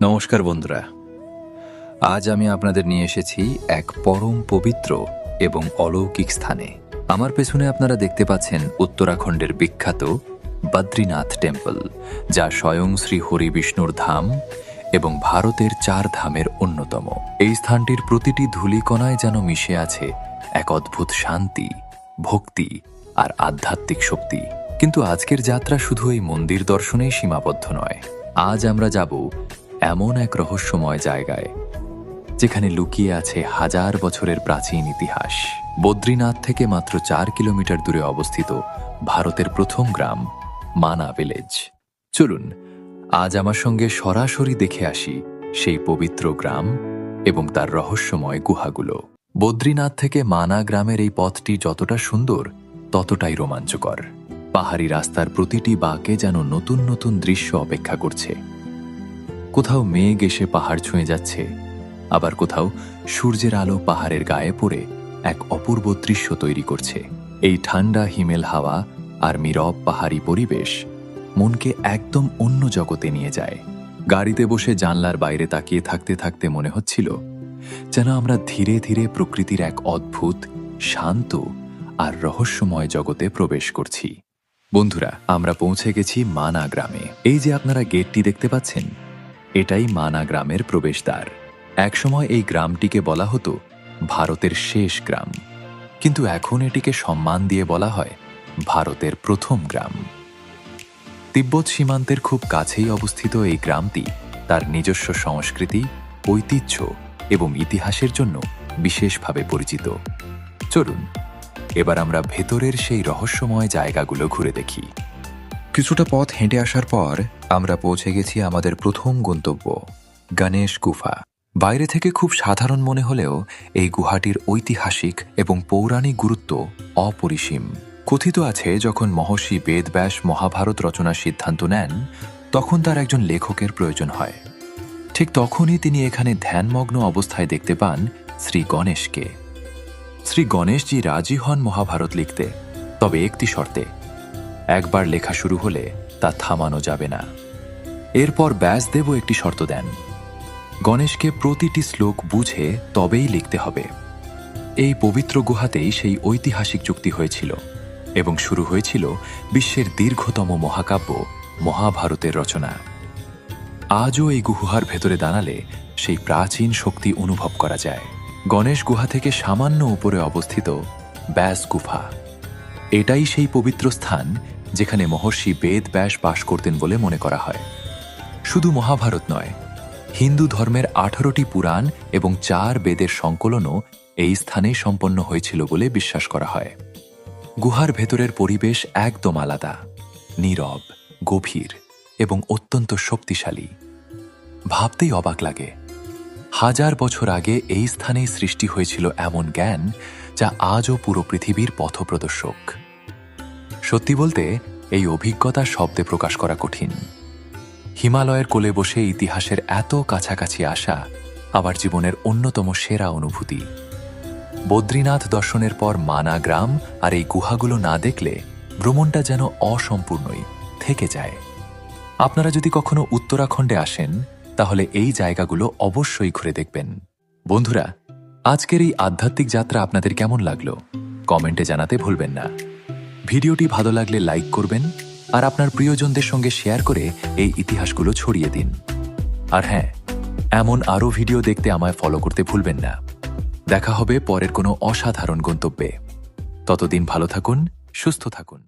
নমস্কার বন্ধুরা, আজ আমি আপনাদের নিয়ে এসেছি এক পরম পবিত্র এবং অলৌকিক স্থানে। আমার পেছনে আপনারা দেখতে পাচ্ছেন উত্তরাখণ্ডের বিখ্যাত বদ্রীনাথ টেম্পল, যা স্বয়ং শ্রী হরি বিষ্ণুর ধাম এবং ভারতের 4 ধামের অন্যতম। এই স্থানটির প্রতিটি ধূলিকণায় যেন মিশে আছে এক অদ্ভুত শান্তি, ভক্তি আর আধ্যাত্মিক শক্তি। কিন্তু আজকের যাত্রা শুধু এই মন্দির দর্শনেই সীমাবদ্ধ নয়। আজ আমরা যাব এমন এক রহস্যময় জায়গায় যেখানে লুকিয়ে আছে হাজার বছরের প্রাচীন ইতিহাস। বদ্রীনাথ থেকে মাত্র 4 কিলোমিটার দূরে অবস্থিত ভারতের প্রথম গ্রাম মানা ভিলেজ। চলুন আজ আমার সঙ্গে সরাসরি দেখে আসি সেই পবিত্র গ্রাম এবং তার রহস্যময় গুহাগুলো। বদ্রীনাথ থেকে মানা গ্রামের এই পথটি যতটা সুন্দর ততটাই রোমাঞ্চকর। পাহাড়ি রাস্তার প্রতিটি বাঁকে যেন নতুন নতুন দৃশ্য অপেক্ষা করছে। কোথাও মেঘ এসে পাহাড় ছুঁয়ে যাচ্ছে, আবার কোথাও সূর্যের আলো পাহাড়ের গায়ে পড়ে এক অপূর্ব দৃশ্য তৈরি করছে। এই ঠান্ডা হিমেল হাওয়া আর নীরব পাহাড়ি পরিবেশ মনকে একদম অন্য জগতে নিয়ে যায়। গাড়িতে বসে জানলার বাইরে তাকিয়ে থাকতে থাকতে মনে হচ্ছিল যেন আমরা ধীরে ধীরে প্রকৃতির এক অদ্ভুত, শান্ত আর রহস্যময় জগতে প্রবেশ করছি। বন্ধুরা, আমরা পৌঁছে গেছি মানা গ্রামে। এই যে আপনারা গেটটি দেখতে পাচ্ছেন, এটাই মানা গ্রামের প্রবেশদ্বার। একসময় এই গ্রামটিকে বলা হতো ভারতের শেষ গ্রাম, কিন্তু এখন এটিকে সম্মান দিয়ে বলা হয় ভারতের প্রথম গ্রাম। তিব্বত সীমান্তের খুব কাছেই অবস্থিত এই গ্রামটি তার নিজস্ব সংস্কৃতি, ঐতিহ্য এবং ইতিহাসের জন্য বিশেষভাবে পরিচিত। চলুন এবার আমরা ভেতরের সেই রহস্যময় জায়গাগুলো ঘুরে দেখি। কিছুটা পথ হেঁটে আসার পর আমরা পৌঁছে গেছি আমাদের প্রথম গন্তব্য, গণেশ গুফা। বাইরে থেকে খুব সাধারণ মনে হলেও এই গুহাটির ঐতিহাসিক এবং পৌরাণিক গুরুত্ব অপরিসীম। কথিত আছে, যখন মহর্ষি বেদব্যাস মহাভারত রচনার সিদ্ধান্ত নেন, তখন তার একজন লেখকের প্রয়োজন হয়। ঠিক তখনই তিনি এখানে ধ্যানমগ্ন অবস্থায় দেখতে পান শ্রী গণেশকে। শ্রী গণেশজি রাজি হন মহাভারত লিখতে, তবে একটি শর্তে, একবার লেখা শুরু হলে তা থামানো যাবে না। এরপর ব্যাসদেবও একটি শর্ত দেন, গণেশকে প্রতিটি শ্লোক বুঝে তবেই লিখতে হবে। এই পবিত্র গুহাতেই সেই ঐতিহাসিক চুক্তি হয়েছিল এবং শুরু হয়েছিল বিশ্বের দীর্ঘতম মহাকাব্য মহাভারতের রচনা। আজও এই গুহার ভেতরে দাঁড়ালে সেই প্রাচীন শক্তি অনুভব করা যায়। গণেশ গুহা থেকে সামান্য উপরে অবস্থিত ব্যাস গুফা। এটাই সেই পবিত্র স্থান যেখানে মহর্ষি বেদব্যাস বাস করতেন বলে মনে করা হয়। শুধু মহাভারত নয়, হিন্দু ধর্মের 18টি পুরাণ এবং 4 বেদের সংকলনও এই স্থানেই সম্পন্ন হয়েছিল বলে বিশ্বাস করা হয়। গুহার ভেতরের পরিবেশ একদম আলাদা, নীরব, গভীর এবং অত্যন্ত শক্তিশালী। ভাবতেই অবাক লাগে, হাজার বছর আগে এই স্থানেই সৃষ্টি হয়েছিল এমন জ্ঞান যা আজও পুরো পৃথিবীর পথপ্রদর্শক। সত্যি বলতে এই অভিজ্ঞতা শব্দে প্রকাশ করা কঠিন। হিমালয়ের কোলে বসে ইতিহাসের এত কাছাকাছি আসা আবার জীবনের অন্যতম সেরা অনুভূতি। বদ্রীনাথ দর্শনের পর মানা গ্রাম আর এই গুহাগুলো না দেখলে ভ্রমণটা যেন অসম্পূর্ণই থেকে যায়। আপনারা যদি কখনো উত্তরাখণ্ডে আসেন, তাহলে এই জায়গাগুলো অবশ্যই ঘুরে দেখবেন। বন্ধুরা, আজকের এই আধ্যাত্মিক যাত্রা আপনাদের কেমন লাগলো কমেন্টে জানাতে ভুলবেন না। ভিডিওটি ভালো লাগলে লাইক করবেন আর আপনার প্রিয়জনদের সঙ্গে শেয়ার করে এই ইতিহাসগুলো ছড়িয়ে দিন। আর হ্যাঁ, এমন আরও ভিডিও দেখতে আমায় ফলো করতে ভুলবেন না। দেখা হবে পরের কোনো অসাধারণ গন্তব্যে। ততদিন ভালো থাকুন, সুস্থ থাকুন।